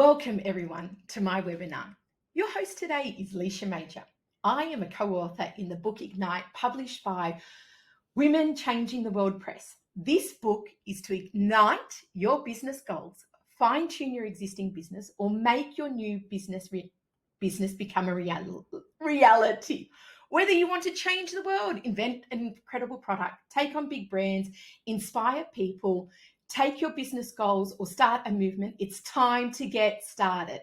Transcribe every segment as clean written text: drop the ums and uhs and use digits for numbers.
Welcome everyone to my webinar. Your host today is Leisha Major. I am a co-author in the book Ignite, published by Women Changing the World Press. This book is to ignite your business goals, fine-tune your existing business, or make your new business become a reality. Whether you want to change the world, invent an incredible product, take on big brands, inspire people, take your business goals, or start a movement, it's time to get started.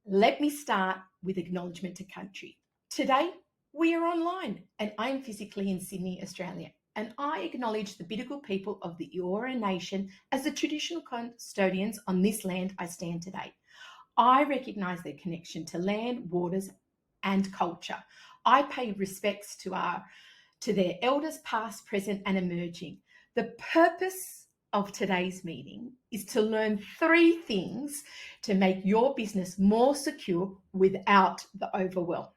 Let me start with acknowledgement to country. Today, we are online and I am physically in Sydney, Australia, and I acknowledge the Bidjigal people of the Eora Nation as the traditional custodians on this land I stand today. I recognise their connection to land, waters, and culture. I pay respects to their elders past, present, and emerging. The purpose of today's meeting is to learn 3 things to make your business more secure without the overwhelm.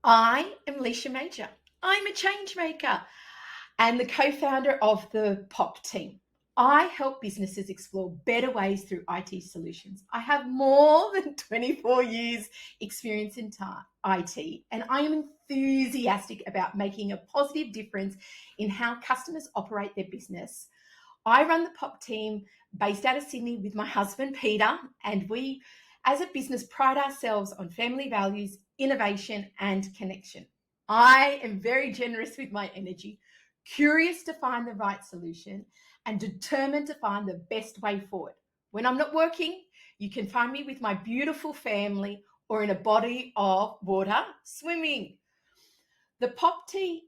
I am Leisha Major. I'm a change maker and the co-founder of the POP team. I help businesses explore better ways through IT solutions. I have more than 24 years experience in IT, and I am enthusiastic about making a positive difference in how customers operate their business. I run the POP team based out of Sydney with my husband, Peter, and we, as a business, pride ourselves on family values, innovation, and connection. I am very generous with my energy, curious to find the right solution, and determined to find the best way forward. When I'm not working, you can find me with my beautiful family or in a body of water swimming. The POP team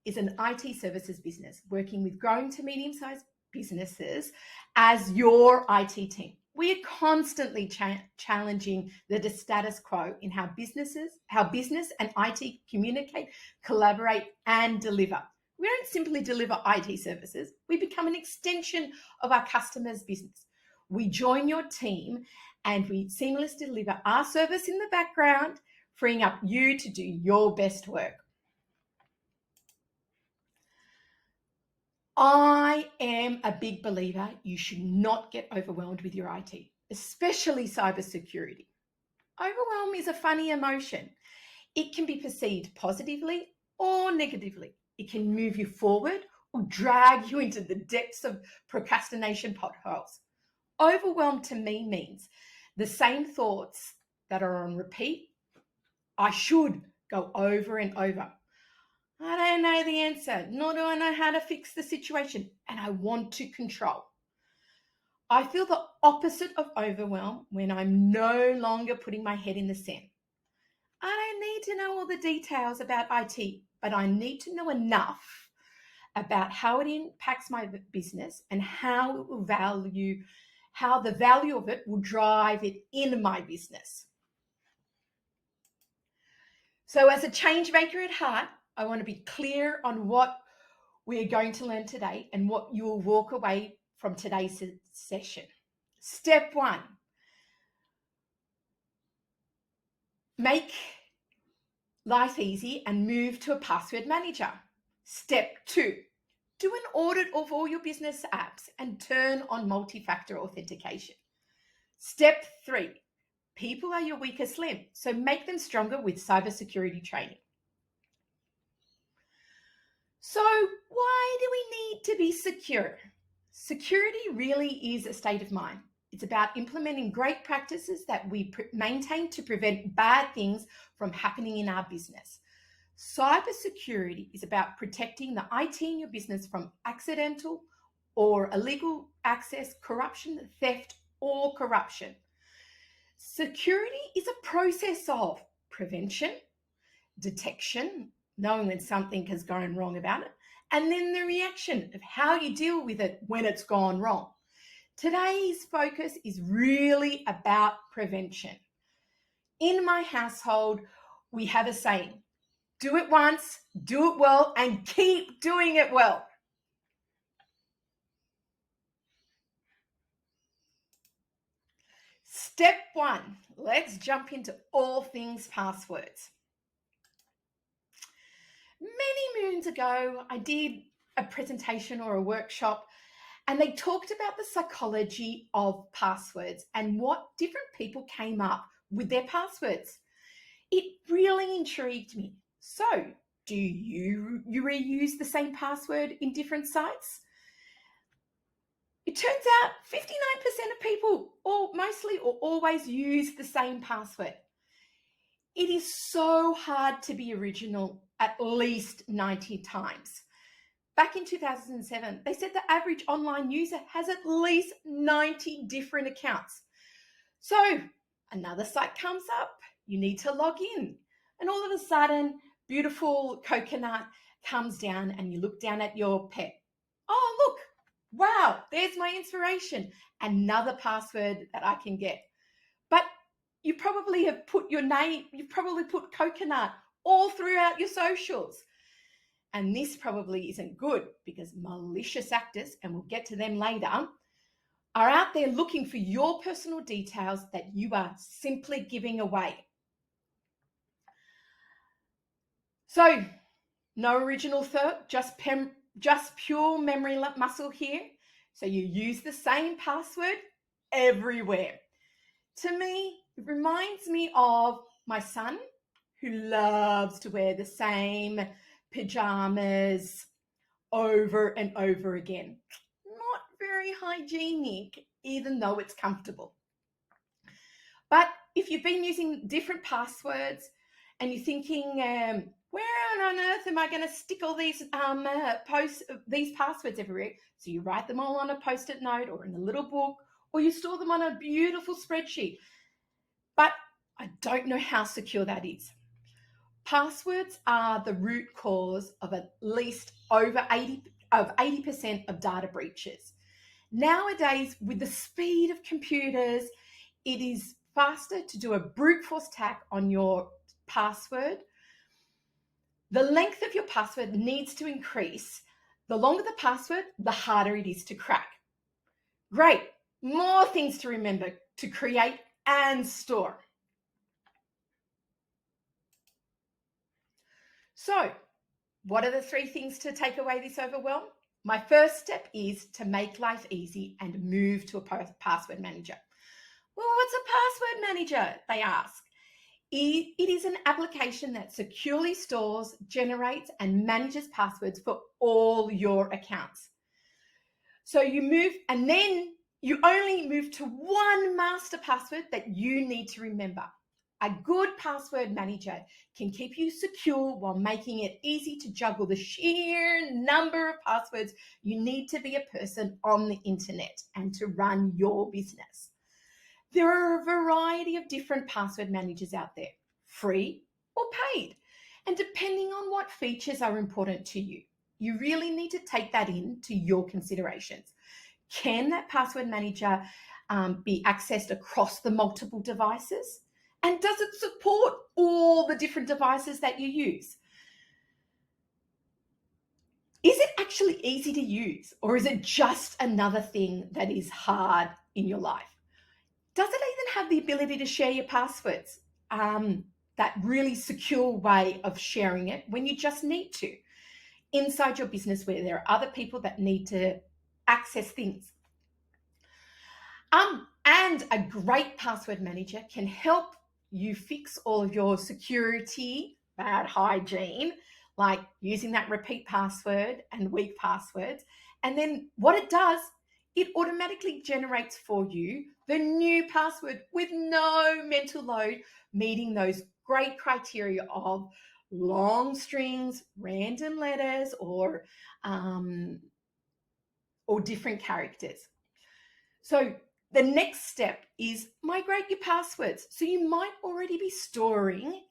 is an IT services business working with growing to medium-sized businesses as your IT team. We are constantly challenging the status quo in how business and IT communicate, collaborate, and deliver. We don't simply deliver IT services. We become an extension of our customers' business. We join your team and we seamlessly deliver our service in the background, freeing up you to do your best work. I am a big believer you should not get overwhelmed with your IT, especially cybersecurity. Overwhelm is a funny emotion. It can be perceived positively or negatively. It can move you forward or drag you into the depths of procrastination potholes. Overwhelm to me means the same thoughts that are on repeat. I should go over and over. I don't know the answer, nor do I know how to fix the situation, and I want to control. I feel the opposite of overwhelm when I'm no longer putting my head in the sand. I don't need to know all the details about IT, but I need to know enough about how it impacts my business and how the value of it will drive it in my business. So as a change maker at heart, I want to be clear on what we are going to learn today and what you will walk away from today's session. Step 1, make life easy and move to a password manager. Step 2, do an audit of all your business apps and turn on multi-factor authentication. Step 3, people are your weakest link, so make them stronger with cybersecurity training. So why do we need to be secure? Security really is a state of mind. It's about implementing great practices that we maintain to prevent bad things from happening in our business. Cybersecurity is about protecting the IT in your business from accidental or illegal access, corruption, theft, or corruption. Security is a process of prevention, detection, knowing when something has gone wrong about it, and then the reaction of how you deal with it when it's gone wrong. Today's focus is really about prevention. In my household, we have a saying, do it once, do it well, and keep doing it well. Step 1, let's jump into all things passwords. Many moons ago, I did a presentation or a workshop And they talked about the psychology of passwords and what different people came up with their passwords. It really intrigued me. So, do you reuse the same password in different sites? It turns out 59% of people, or mostly or always, use the same password. It is so hard to be original at least 90 times. Back in 2007, they said the average online user has at least 90 different accounts. So another site comes up, you need to log in, and all of a sudden, beautiful coconut comes down and you look down at your pet. Oh, look, wow, there's my inspiration. Another password that I can get. But you probably have put your name, you've probably put coconut all throughout your socials. And this probably isn't good because malicious actors, and we'll get to them later, are out there looking for your personal details that you are simply giving away. So, no original thought, just pure memory muscle here. So you use the same password everywhere. To me, it reminds me of my son who loves to wear the same pajamas over and over again. Not very hygienic, even though it's comfortable. But if you've been using different passwords and you're thinking, where on earth am I going to stick all these these passwords everywhere? So you write them all on a post-it note or in a little book, or you store them on a beautiful spreadsheet. But I don't know how secure that is. Passwords are the root cause of at least over 80% of data breaches. Nowadays, with the speed of computers, it is faster to do a brute force attack on your password. The length of your password needs to increase. The longer the password, the harder it is to crack. Great, more things to remember, to create and store. So, what are the 3 things to take away this overwhelm? My first step is to make life easy and move to a password manager. Well, what's a password manager? They ask. It is an application that securely stores, generates, and manages passwords for all your accounts. So you move, and then you only move to one master password that you need to remember. A good password manager can keep you secure while making it easy to juggle the sheer number of passwords you need to be a person on the internet and to run your business. There are a variety of different password managers out there, free or paid. And depending on what features are important to you, you really need to take that into your considerations. Can that password manager be accessed across the multiple devices? And does it support all the different devices that you use? Is it actually easy to use, or is it just another thing that is hard in your life? Does it even have the ability to share your passwords? That really secure way of sharing it when you just need to, inside your business where there are other people that need to access things. And a great password manager can help you fix all of your security, bad hygiene, like using that repeat password and weak passwords. And then what it does, it automatically generates for you the new password with no mental load, meeting those great criteria of long strings, random letters, or different characters. So the next step is migrate your passwords. So you might already be storing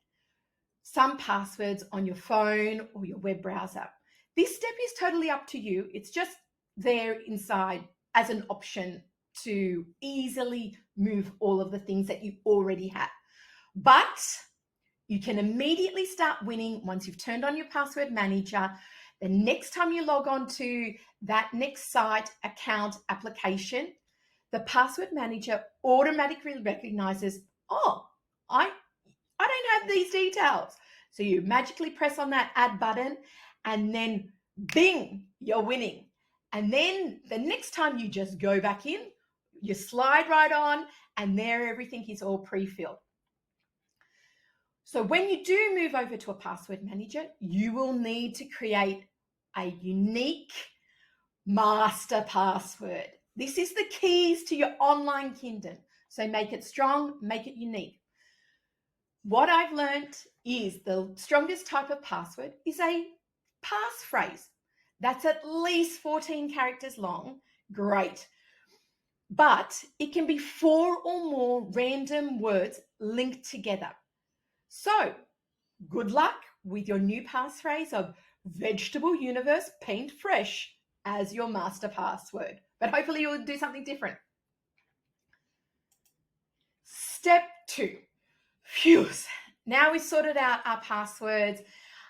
some passwords on your phone or your web browser. This step is totally up to you. It's just there inside as an option to easily move all of the things that you already have. But you can immediately start winning once you've turned on your password manager. The next time you log on to that next site, account, application, the password manager automatically recognizes, oh, I don't have these details. So you magically press on that add button and then bing, you're winning. And then the next time you just go back in, you slide right on, and there everything is all pre-filled. So when you do move over to a password manager, you will need to create a unique master password. This is the keys to your online kingdom. So make it strong, make it unique. What I've learned is the strongest type of password is a passphrase. That's at least 14 characters long. Great. But it can be 4 or more random words linked together. So good luck with your new passphrase of Vegetable Universe Paint Fresh as your master password. But hopefully you'll do something different. Step 2. Phew. Now we've sorted out our passwords.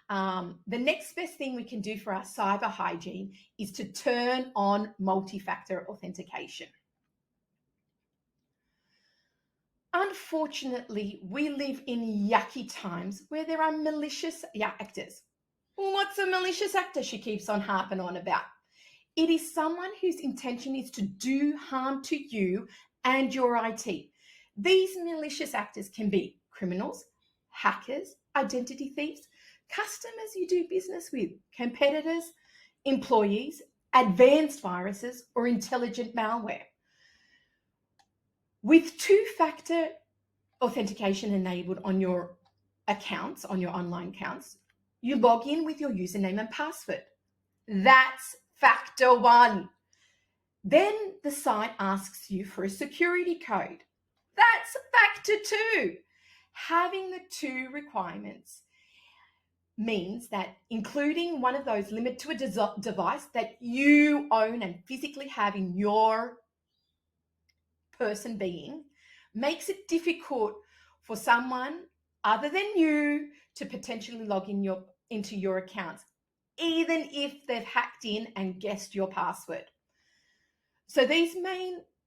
The next best thing we can do for our cyber hygiene is to turn on multi-factor authentication. Unfortunately, we live in yucky times where there are malicious actors. What's a malicious actor? She keeps on harping on about. It is someone whose intention is to do harm to you and your IT. These malicious actors can be criminals, hackers, identity thieves, customers you do business with, competitors, employees, advanced viruses, or intelligent malware. With two-factor authentication enabled on your accounts, on your online accounts, you log in with your username and password. That's factor 1. Then the site asks you for a security code. That's factor 2. Having the 2 requirements means that including one of those limit to a device that you own and physically have in your person being makes it difficult for someone other than you to potentially log into your accounts, even if they've hacked in and guessed your password. So these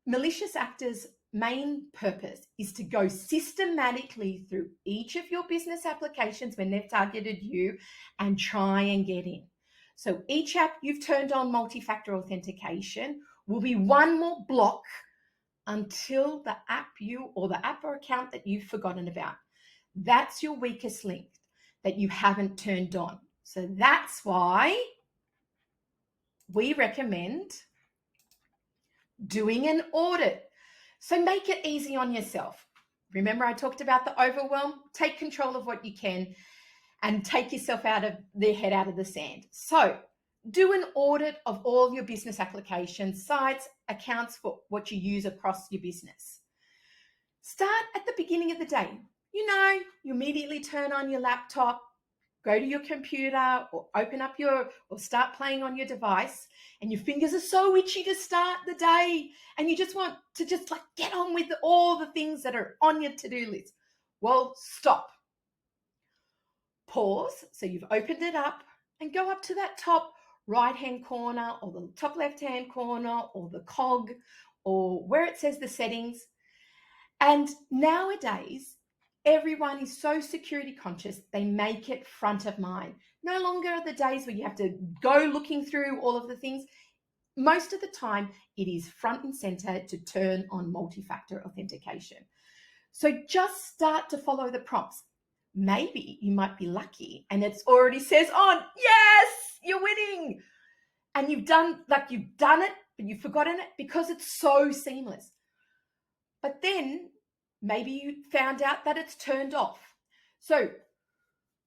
malicious actors' main purpose is to go systematically through each of your business applications when they've targeted you and try and get in. So each app you've turned on multi-factor authentication will be one more block until the app or account that you've forgotten about. That's your weakest link that you haven't turned on. So that's why we recommend doing an audit. So make it easy on yourself. Remember, I talked about the overwhelm? Take control of what you can and take yourself out of the sand. So do an audit of all of your business applications, sites, accounts for what you use across your business. Start at the beginning of the day. You immediately turn on your laptop, go to your computer or open up or start playing on your device, and your fingers are so itchy to start the day and you just want to get on with all the things that are on your to-do list. Well, stop. Pause. So you've opened it up and go up to that top right-hand corner or the top left-hand corner or the cog or where it says the settings. And nowadays, everyone is so security conscious, they make it front of mind. No longer are the days where you have to go looking through all of the things. Most of the time, it is front and center to turn on multi-factor authentication. So just start to follow the prompts. Maybe you might be lucky and it already says on, yes, you're winning. And you've done it, but you've forgotten it because it's so seamless. But then maybe you found out that it's turned off. So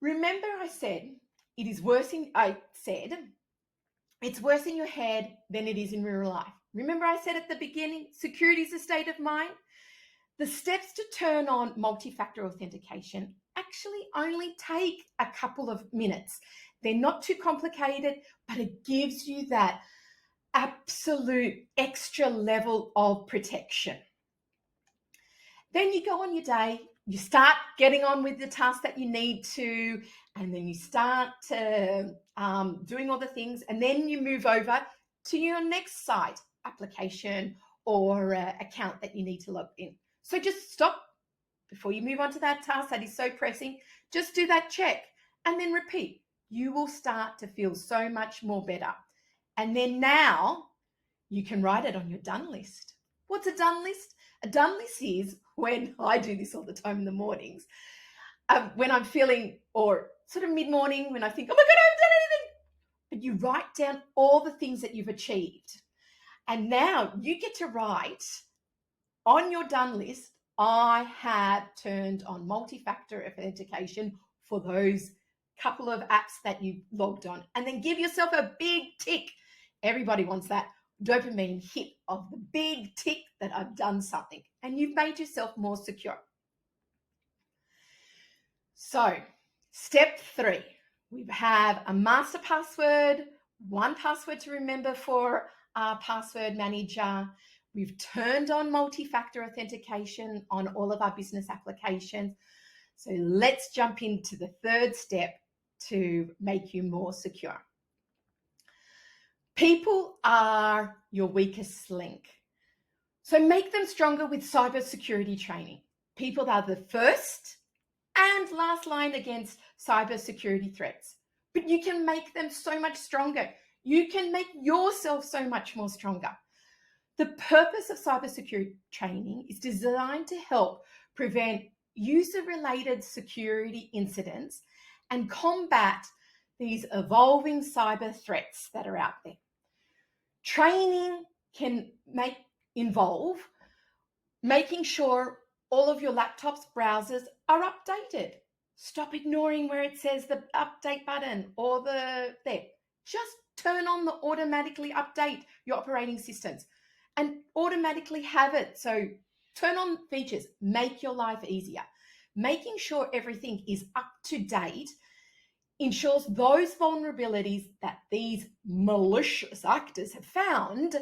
remember I said it's worse in your head than it is in real life. Remember I said at the beginning, security is a state of mind? The steps to turn on multi-factor authentication actually only take a couple of minutes. They're not too complicated, but it gives you that absolute extra level of protection. Then you go on your day, you start getting on with the tasks that you need to, and then you start doing all the things, and then you move over to your next site, application, or account that you need to log in. So just stop before you move on to that task that is so pressing. Just do that check and then repeat. You will start to feel so much more better. And then now you can write it on your done list. What's a done list? A done list is when I do this all the time in the mornings, when I'm feeling, or sort of mid-morning when I think, oh my God, I haven't done anything. But you write down all the things that you've achieved. And now you get to write on your done list, I have turned on multi-factor authentication for those couple of apps that you logged on. And then give yourself a big tick. Everybody wants that dopamine hit of the big tick that I've done something. And you've made yourself more secure. So step 3, we have a master password, one password to remember for our password manager. We've turned on multi-factor authentication on all of our business applications. So let's jump into the 3rd step to make you more secure. People are your weakest link. So make them stronger with cybersecurity training. People are the first and last line against cybersecurity threats. But you can make them so much stronger. You can make yourself so much more stronger. The purpose of cybersecurity training is designed to help prevent user-related security incidents and combat these evolving cyber threats that are out there. Training can involve making sure all of your laptops, browsers are updated. Stop ignoring where it says the update button or there. Just turn on the automatically update your operating systems and automatically have it. So turn on features, make your life easier. Making sure everything is up to date ensures those vulnerabilities that these malicious actors have found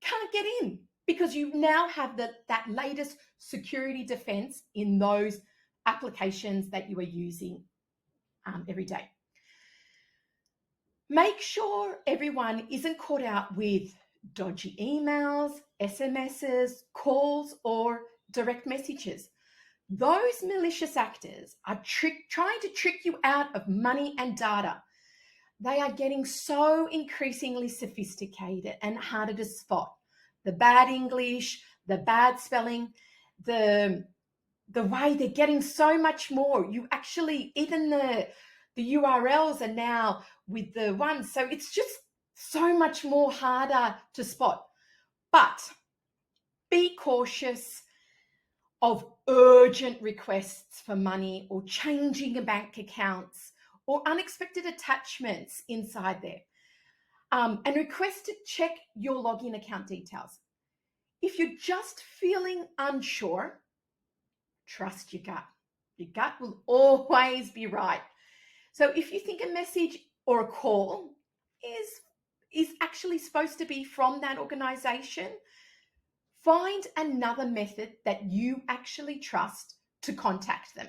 can't get in, because you now have that latest security defense in those applications that you are using every day. Make sure everyone isn't caught out with dodgy emails, SMSs, calls, or direct messages. Those malicious actors are trying to trick you out of money and data. They are getting so increasingly sophisticated and harder to spot. The bad English, the bad spelling, the way they're getting so much more. You actually, even the URLs are now with the ones. So it's just so much more harder to spot. But be cautious of urgent requests for money or changing your bank accounts or unexpected attachments inside there. And request to check your login account details. If you're just feeling unsure, trust your gut. Your gut will always be right. So if you think a message or a call is actually supposed to be from that organization, find another method that you actually trust to contact them.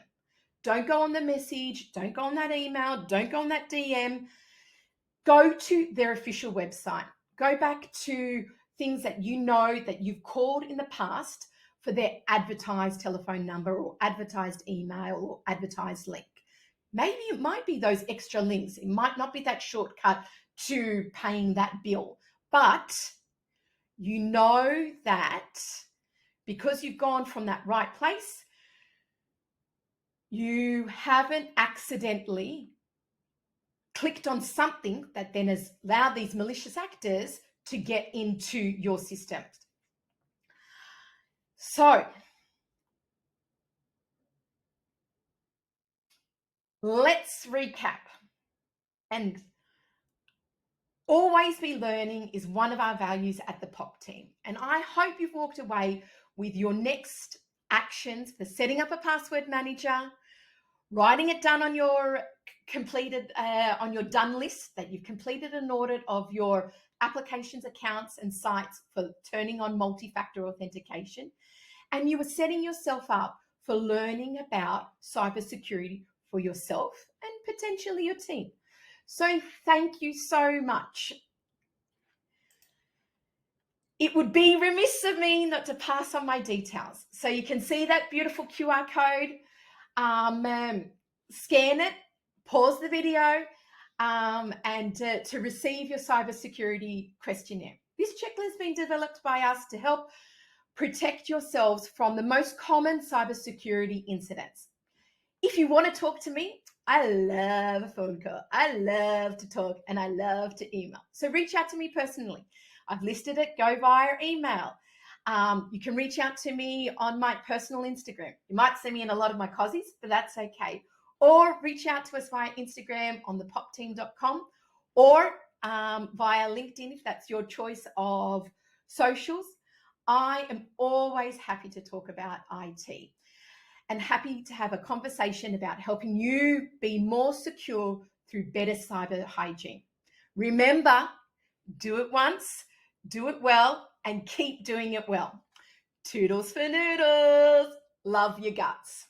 Don't go on the message, don't go on that email, don't go on that DM. Go to their official website. Go back to things that you know that you've called in the past for their advertised telephone number or advertised email or advertised link. Maybe it might be those extra links. It might not be that shortcut to paying that bill, but you know that because you've gone from that right place, you haven't accidentally clicked on something that then has allowed these malicious actors to get into your systems. So let's recap. And always be learning is one of our values at the POP team. And I hope you've walked away with your next actions for setting up a password manager, writing it down on your on your done list, that you've completed an audit of your applications, accounts, and sites for turning on multi-factor authentication. And you are setting yourself up for learning about cybersecurity for yourself and potentially your team. So thank you so much. It would be remiss of me not to pass on my details. So you can see that beautiful QR code. Scan it, pause the video, and to receive your cybersecurity questionnaire. This checklist has been developed by us to help protect yourselves from the most common cybersecurity incidents. If you want to talk to me, I love a phone call. I love to talk and I love to email. So reach out to me personally. I've listed it. Go via email. You can reach out to me on my personal Instagram. You might see me in a lot of my cozies, but that's okay. Or reach out to us via Instagram on thepopteam.com or via LinkedIn if that's your choice of socials. I am always happy to talk about IT and happy to have a conversation about helping you be more secure through better cyber hygiene. Remember, do it once, do it well, and keep doing it well. Toodles for noodles. Love your guts.